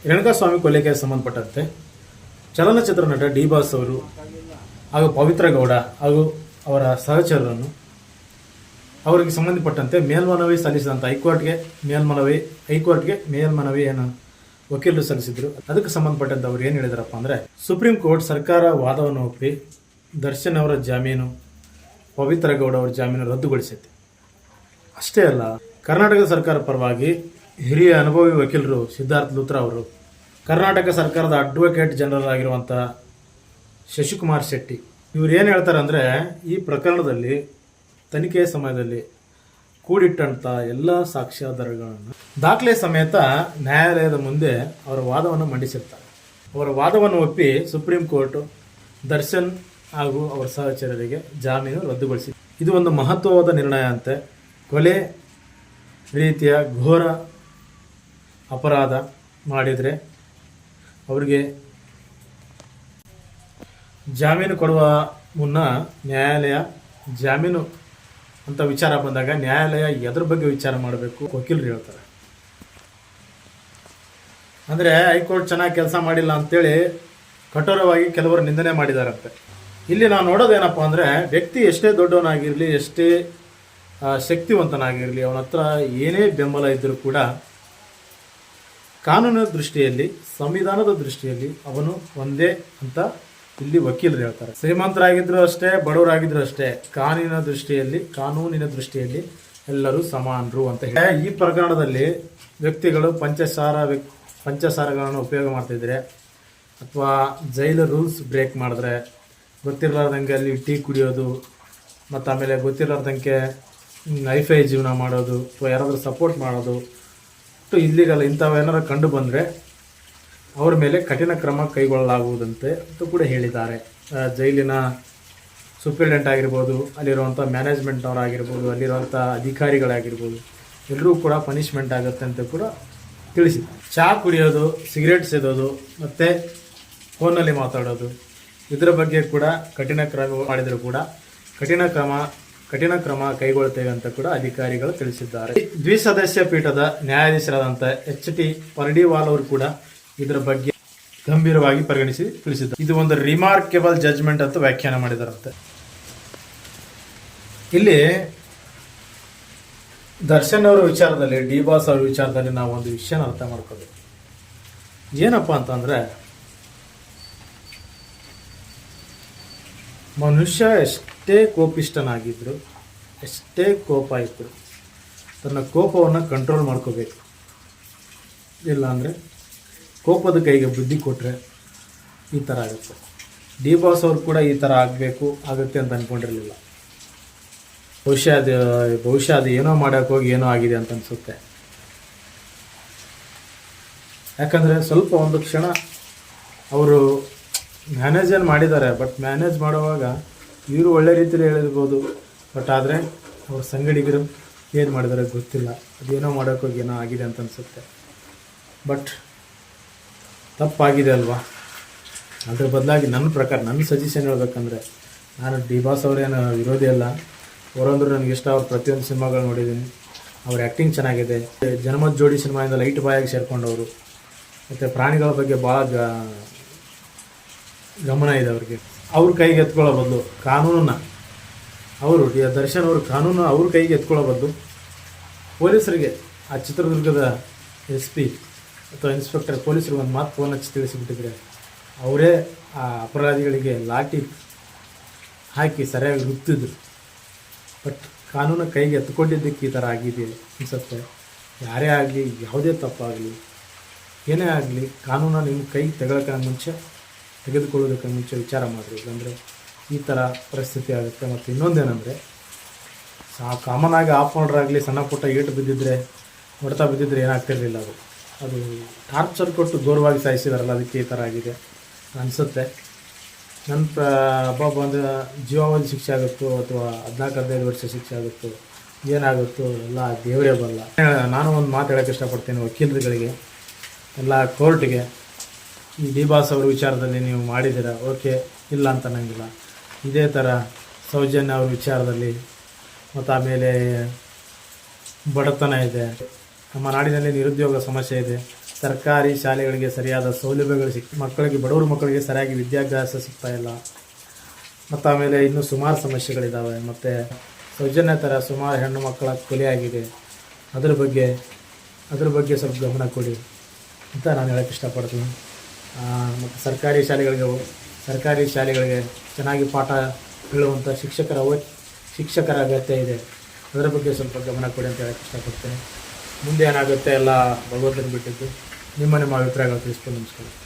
ರೇಣುಕಾಸ್ವಾಮಿ ಕೊಲೆಗೆ ಸಂಬಂಧಪಟ್ಟಂತೆ ಚಲನಚಿತ್ರ ನಟ ಡಿ ಬಾಸ್ ಅವರು ಹಾಗೂ ಪವಿತ್ರ ಗೌಡ ಹಾಗೂ ಅವರ ಸಹಚರರನ್ನು ಅವರಿಗೆ ಸಂಬಂಧಪಟ್ಟಂತೆ ಮೇಲ್ಮನವಿ ಸಲ್ಲಿಸಿದಂಥ ಹೈಕೋರ್ಟ್ಗೆ ಮೇಲ್ಮನವಿಯನ್ನು ವಕೀಲರು ಸಲ್ಲಿಸಿದ್ರು. ಅದಕ್ಕೆ ಸಂಬಂಧಪಟ್ಟಂತೆ ಅವರು ಏನು ಹೇಳಿದಾರಪ್ಪ ಅಂದರೆ, ಸುಪ್ರೀಂ ಕೋರ್ಟ್ ಸರ್ಕಾರ ವಾದವನ್ನು ಒಪ್ಪಿ ದರ್ಶನ್ ಅವರ ಜಾಮೀನು, ಪವಿತ್ರ ಗೌಡ ಅವರ ಜಾಮೀನು ರದ್ದುಗೊಳಿಸಿದೆ. ಅಷ್ಟೇ ಅಲ್ಲ, ಕರ್ನಾಟಕ ಸರ್ಕಾರ ಪರವಾಗಿ ಹಿರಿಯ ಅನುಭವಿ ವಕೀಲರು ಸಿದ್ಧಾರ್ಥ್ ಲೂಥ್ರಾ ಅವರು, ಕರ್ನಾಟಕ ಸರ್ಕಾರದ ಅಡ್ವೊಕೇಟ್ ಜನರಲ್ ಆಗಿರುವಂಥ ಶಶಿಕುಮಾರ್ ಶೆಟ್ಟಿ ಇವರು ಏನು ಹೇಳ್ತಾರೆ ಅಂದರೆ, ಈ ಪ್ರಕರಣದಲ್ಲಿ ತನಿಖೆಯ ಸಮಯದಲ್ಲಿ ಕೂಡಿಟ್ಟಂಥ ಎಲ್ಲ ಸಾಕ್ಷ್ಯಾಧಾರಗಳನ್ನು ದಾಖಲೆ ಸಮೇತ ನ್ಯಾಯಾಲಯದ ಮುಂದೆ ಅವರ ವಾದವನ್ನು ಮಂಡಿಸಿರ್ತಾರೆ. ಅವರ ವಾದವನ್ನು ಒಪ್ಪಿ ಸುಪ್ರೀಂ ಕೋರ್ಟ್ ದರ್ಶನ್ ಹಾಗೂ ಅವರ ಸಹಚರರಿಗೆ ಜಾಮೀನು ರದ್ದುಗೊಳಿಸಿದೆ. ಇದು ಒಂದು ಮಹತ್ವವಾದ ನಿರ್ಣಯ ಅಂತೆ. ಕೊಲೆ ರೀತಿಯ ಘೋರ ಅಪರಾಧ ಮಾಡಿದರೆ ಅವರಿಗೆ ಜಾಮೀನು ಕೊಡುವ ಮುನ್ನ ನ್ಯಾಯಾಲಯ ಜಾಮೀನು ಅಂತ ವಿಚಾರ ಬಂದಾಗ ನ್ಯಾಯಾಲಯ ಎದ್ರ ಬಗ್ಗೆ ವಿಚಾರ ಮಾಡಬೇಕು ವಕೀಲರು ಹೇಳ್ತಾರೆ. ಅಂದರೆ ಹೈಕೋರ್ಟ್ ಚೆನ್ನಾಗಿ ಕೆಲಸ ಮಾಡಿಲ್ಲ ಅಂತೇಳಿ ಕಠೋರವಾಗಿ ಕೆಲವರು ನಿಂದನೆ ಮಾಡಿದಾರಂತೆ. ಇಲ್ಲಿ ನಾವು ನೋಡೋದೇನಪ್ಪ ಅಂದರೆ, ವ್ಯಕ್ತಿ ಎಷ್ಟೇ ದೊಡ್ಡವನಾಗಿರಲಿ, ಎಷ್ಟೇ ಶಕ್ತಿವಂತನಾಗಿರಲಿ, ಅವನ ಹತ್ರ ಏನೇ ಬೆಂಬಲ ಇದ್ದರೂ ಕೂಡ ಕಾನೂನಿನ ದೃಷ್ಟಿಯಲ್ಲಿ, ಸಂವಿಧಾನದ ದೃಷ್ಟಿಯಲ್ಲಿ ಅವನು ಒಂದೇ ಅಂತ ಇಲ್ಲಿ ವಕೀಲರು ಹೇಳ್ತಾರೆ. ಶ್ರೀಮಂತರಾಗಿದ್ದರೂ ಅಷ್ಟೇ, ಬಡವರಾಗಿದ್ದರೂ ಅಷ್ಟೇ, ಕಾನೂನಿನ ದೃಷ್ಟಿಯಲ್ಲಿ ಎಲ್ಲರೂ ಸಮಾನರು ಅಂತ ಹೇಳಿ ಈ ಪ್ರಕರಣದಲ್ಲಿ ವ್ಯಕ್ತಿಗಳು ಪಂಚಸಾರಗಳನ್ನು ಉಪಯೋಗ ಮಾಡ್ತಿದ್ರೆ ಅಥವಾ ಜೈಲು ರೂಲ್ಸ್ ಬ್ರೇಕ್ ಮಾಡಿದ್ರೆ, ಗೊತ್ತಿರಲಾರ್ದಂಗೆ ಅಲ್ಲಿ ಟೀ ಕುಡಿಯೋದು, ಮತ್ತು ಆಮೇಲೆ ಗೊತ್ತಿರಲಾರ್ದಂಗೆ ಹೈಫೈ ಜೀವನ ಮಾಡೋದು ಅಥವಾ ಯಾರಾದರೂ ಸಪೋರ್ಟ್ ಮಾಡೋದು, ಇಲ್ಲಿಗಲ್ಲ ಇಂಥವೇನಾರು ಕಂಡು ಬಂದರೆ ಅವ್ರ ಮೇಲೆ ಕಠಿಣ ಕ್ರಮ ಕೈಗೊಳ್ಳಲಾಗುವುದಂತೆ ಅಂತ ಕೂಡ ಹೇಳಿದ್ದಾರೆ. ಜೈಲಿನ ಸೂಪರಿಂಟೆಂಡೆಂಟ್ ಆಗಿರ್ಬೋದು, ಅಲ್ಲಿರುವಂಥ ಮ್ಯಾನೇಜ್ಮೆಂಟ್ನವರಾಗಿರ್ಬೋದು, ಅಲ್ಲಿರುವಂಥ ಅಧಿಕಾರಿಗಳಾಗಿರ್ಬೋದು, ಎಲ್ಲರೂ ಕೂಡ ಪನಿಷ್ಮೆಂಟ್ ಆಗುತ್ತೆ ಅಂತ ಕೂಡ ತಿಳಿಸಿದ್ದಾರೆ. ಚಹಾ ಕುಡಿಯೋದು, ಸಿಗರೇಟ್ ಸೇದೋದು ಮತ್ತು ಫೋನಲ್ಲಿ ಮಾತಾಡೋದು, ಇದರ ಬಗ್ಗೆ ಕೂಡ ಕಠಿಣ ಕ್ರಮ ಮಾಡಿದರೂ ಕೂಡ ಕಠಿಣ ಕ್ರಮ ಕೈಗೊಳ್ಳುತ್ತೇವೆ ಅಂತ ಕೂಡ ಅಧಿಕಾರಿಗಳು ತಿಳಿಸಿದ್ದಾರೆ. ದ್ವಿಸದಸ್ಯ ಪೀಠದ ನ್ಯಾಯಾಧೀಶರಾದಂಥ HT ಪರ್ಡಿವಾಲ್ ಅವರು ಕೂಡ ಇದರ ಬಗ್ಗೆ ಗಂಭೀರವಾಗಿ ಪರಿಗಣಿಸಿ ತಿಳಿಸಿದ್ದಾರೆ. ಇದು ಒಂದು ರಿಮಾರ್ಕೆಬಲ್ ಜಡ್ಜ್ಮೆಂಟ್ ಅಂತ ವ್ಯಾಖ್ಯಾನ ಮಾಡಿದಾರಂತೆ. ಇಲ್ಲಿ ದರ್ಶನ್ ಅವರ ವಿಚಾರದಲ್ಲಿ, ಡಿ ಬಾಸ್ ಅವರ ವಿಚಾರದಲ್ಲಿ ನಾವು ಒಂದು ವಿಷಯನ ಅರ್ಥ ಮಾಡ್ಕೋಬೇಕು. ಏನಪ್ಪ ಅಂತಂದ್ರೆ, ಮನುಷ್ಯ ಎಷ್ಟೇ ಕೋಪಿಷ್ಟನಾಗಿದ್ರು, ಎಷ್ಟೇ ಕೋಪ ಇದ್ರು, ತನ್ನ ಕೋಪವನ್ನು ಕಂಟ್ರೋಲ್ ಮಾಡ್ಕೋಬೇಕು. ಇಲ್ಲ ಅಂದರೆ ಕೋಪದ ಕೈಗೆ ಬುದ್ಧಿ ಕೊಟ್ಟರೆ ಈ ಥರ ಆಗುತ್ತೆ. ಡಿ ಬಾಸ್ ಅವ್ರು ಕೂಡ ಈ ಥರ ಆಗುತ್ತೆ ಅಂತ ಅಂದ್ಕೊಂಡಿರಲಿಲ್ಲ. ಬಹುಶಃ ಅದು ಏನೋ ಮಾಡೋಕೆ ಹೋಗಿ ಏನೋ ಆಗಿದೆ ಅಂತ ಅನಿಸುತ್ತೆ. ಯಾಕಂದರೆ ಸ್ವಲ್ಪ ಒಂದು ಕ್ಷಣ ಅವರು ಮ್ಯಾನೇಜನ್ನು ಮಾಡಿದ್ದಾರೆ. ಬಟ್ ಮ್ಯಾನೇಜ್ ಮಾಡುವಾಗ ಇವರು ಒಳ್ಳೆ ರೀತಿಯಲ್ಲಿ ಹೇಳಿರ್ಬೋದು, ಬಟ್ ಆದರೆ ಅವ್ರ ಸಂಗಡಿಗರು ಏನು ಮಾಡಿದ್ದಾರೆ ಗೊತ್ತಿಲ್ಲ. ಅದೇನೋ ಮಾಡೋಕೆ ಹೋಗಿ ಏನೋ ಆಗಿದೆ ಅಂತ ಅನಿಸುತ್ತೆ. ಬಟ್ ತಪ್ಪಾಗಿದೆ ಅಲ್ವಾ? ಅದ್ರ ಬದಲಾಗಿ ನನ್ನ ಪ್ರಕಾರ, ನನ್ನ ಸಜೆಷನ್ ಹೇಳ್ಬೇಕಂದ್ರೆ, ನಾನು ಡಿ ಬಾಸ್ ಅವರೇನು ವಿರೋಧಿ ಅಲ್ಲ. ಅವರಂದ್ರೆ ನನಗೆ ಇಷ್ಟ. ಅವ್ರ ಪ್ರತಿಯೊಂದು ಸಿನಿಮಾಗಳು ನೋಡಿದ್ದೀನಿ. ಅವ್ರ ಆ್ಯಕ್ಟಿಂಗ್ ಚೆನ್ನಾಗಿದೆ. ಜನಮತ್ ಜೋಡಿ ಸಿನಿಮಾಯಿಂದ ಲೈಟ್ ಬಾಯಾಗಿ ಸೇರಿಕೊಂಡವರು. ಮತ್ತು ಪ್ರಾಣಿಗಳ ಬಗ್ಗೆ ಭಾಳ ಗಮನ ಇದೆ ಅವ್ರಿಗೆ. ಅವ್ರ ಕೈಗೆ ಎತ್ಕೊಳ್ಳೋ ಬದಲು ಕಾನೂನನ್ನು, ದರ್ಶನ್ ಅವರು ಕಾನೂನು ಅವ್ರ ಕೈಗೆ ಎತ್ಕೊಳ್ಳೋ ಬದಲು ಪೊಲೀಸರಿಗೆ, ಆ ಚಿತ್ರದುರ್ಗದ SP ಅಥವಾ ಇನ್ಸ್ಪೆಕ್ಟರ್ ಪೊಲೀಸರಿಗೆ ಒಂದು ಮಾತು ಫೋನ್ ಹಚ್ಚಿ ತಿಳಿಸಿಬಿಟ್ಟಿದ್ರೆ ಅವರೇ ಆ ಅಪರಾಧಿಗಳಿಗೆ ಲಾಠಿ ಹಾಕಿ ಸರಿಯಾಗಿ ರುತ್ತಿದ್ರು. ಬಟ್ ಕಾನೂನು ಕೈಗೆ ಎತ್ಕೊಂಡಿದ್ದಕ್ಕೆ ಈ ಥರ ಆಗಿದೆ ಅನಿಸುತ್ತೆ. ಯಾರೇ ಆಗಲಿ, ಯಾವುದೇ ತಪ್ಪಾಗಲಿ, ಏನೇ ಆಗಲಿ, ಕಾನೂನು ನಿಮ್ಮ ಕೈ ತೆಗೆದುಕೊಳ್ಳೋದಕ್ಕೆ ಮುಂಚೆ ವಿಚಾರ ಮಾಡಿರಿ. ಇಲ್ಲಾಂದರೆ ಈ ಥರ ಪರಿಸ್ಥಿತಿ ಆಗುತ್ತೆ. ಮತ್ತು ಇನ್ನೊಂದೇನೆಂದರೆ, ಕಾಮನ್ ಆಗಿ ಆಗಲಿ ಸಣ್ಣ ಪುಟ್ಟ ಹೊಡೆತ ಬಿದ್ದಿದ್ರೆ ಏನಾಗ್ತಿರಲಿಲ್ಲ. ಅದು ಟಾರ್ಚರ್ ಕೊಟ್ಟು ಘೋರವಾಗಿ ಸಾಯಿಸಿದಾರಲ್ಲ, ಅದಕ್ಕೆ ಈ ಥರ ಆಗಿದೆ ಅನಿಸುತ್ತೆ. ನನ್ನ ಒಂದು ಜೀವಾವಧಿ ಶಿಕ್ಷೆ ಆಗುತ್ತೋ ಅಥವಾ 14-15 ವರ್ಷ ಶಿಕ್ಷೆ ಆಗುತ್ತೋ, ಏನಾಗುತ್ತೋ ಎಲ್ಲ ದೇವರೇ ಬಲ್ಲ. ನಾನು ಒಂದು ಮಾತು ಹೇಳೋಕ್ಕೆ ಇಷ್ಟಪಡ್ತೀನಿ ವಕೀಲರುಗಳಿಗೆ, ಎಲ್ಲ ಕೋರ್ಟ್ಗೆ. ಈ ಡಿ ಬಾಸ್ ಅವ್ರ ವಿಚಾರದಲ್ಲಿ ನೀವು ಮಾಡಿದ್ದೀರ, ಓಕೆ, ಇಲ್ಲ ಅಂತ ಅನ್ನಂಗಿಲ್ಲ. ಇದೇ ಥರ ಸೌಜನ್ಯ ಅವ್ರ ವಿಚಾರದಲ್ಲಿ, ಮತ್ತು ಆಮೇಲೆ ಬಡತನ ಇದೆ, ನಮ್ಮ ನಾಡಿನಲ್ಲಿ ನಿರುದ್ಯೋಗ ಸಮಸ್ಯೆ ಇದೆ, ಸರ್ಕಾರಿ ಶಾಲೆಗಳಿಗೆ ಸರಿಯಾದ ಸೌಲಭ್ಯಗಳು ಮಕ್ಕಳಿಗೆ, ಬಡವರ ಮಕ್ಕಳಿಗೆ ಸರಿಯಾಗಿ ವಿದ್ಯಾಭ್ಯಾಸ ಸಿಗ್ತಾ ಇಲ್ಲ. ಮತ್ತು ಆಮೇಲೆ ಇನ್ನೂ ಸುಮಾರು ಸಮಸ್ಯೆಗಳಿದ್ದಾವೆ. ಮತ್ತು ಸೌಜನ್ಯ ಥರ ಸುಮಾರು ಹೆಣ್ಣು ಮಕ್ಕಳ ಕೊಲೆ ಆಗಿದೆ. ಅದ್ರ ಬಗ್ಗೆ ಸ್ವಲ್ಪ ಗಮನ ಕೊಡಿ ಅಂತ ನಾನು ಹೇಳೋಕ್ಕೆ ಇಷ್ಟಪಡ್ತೀನಿ. ಮತ್ತು ಸರ್ಕಾರಿ ಶಾಲೆಗಳಿಗೆ ಚೆನ್ನಾಗಿ ಪಾಠ ಹೇಳುವಂಥ ಶಿಕ್ಷಕರ ಅಗತ್ಯ ಇದೆ. ಅದರ ಬಗ್ಗೆ ಸ್ವಲ್ಪ ಗಮನ ಕೊಡಿ ಅಂತ ಹೇಳೋಕ್ಕೆ ಇಷ್ಟಪಡ್ತೇನೆ. ಮುಂದೆ ಏನಾಗುತ್ತೆ ಎಲ್ಲ ಭಗವಂತನ ಬಿಟ್ಟಿದ್ದು. ನಿಮ್ಮ ಅಭಿಪ್ರಾಯಗಳು ತಿಳಿಸ್ಕೊಂಡು ನಮಸ್ಕಾರ.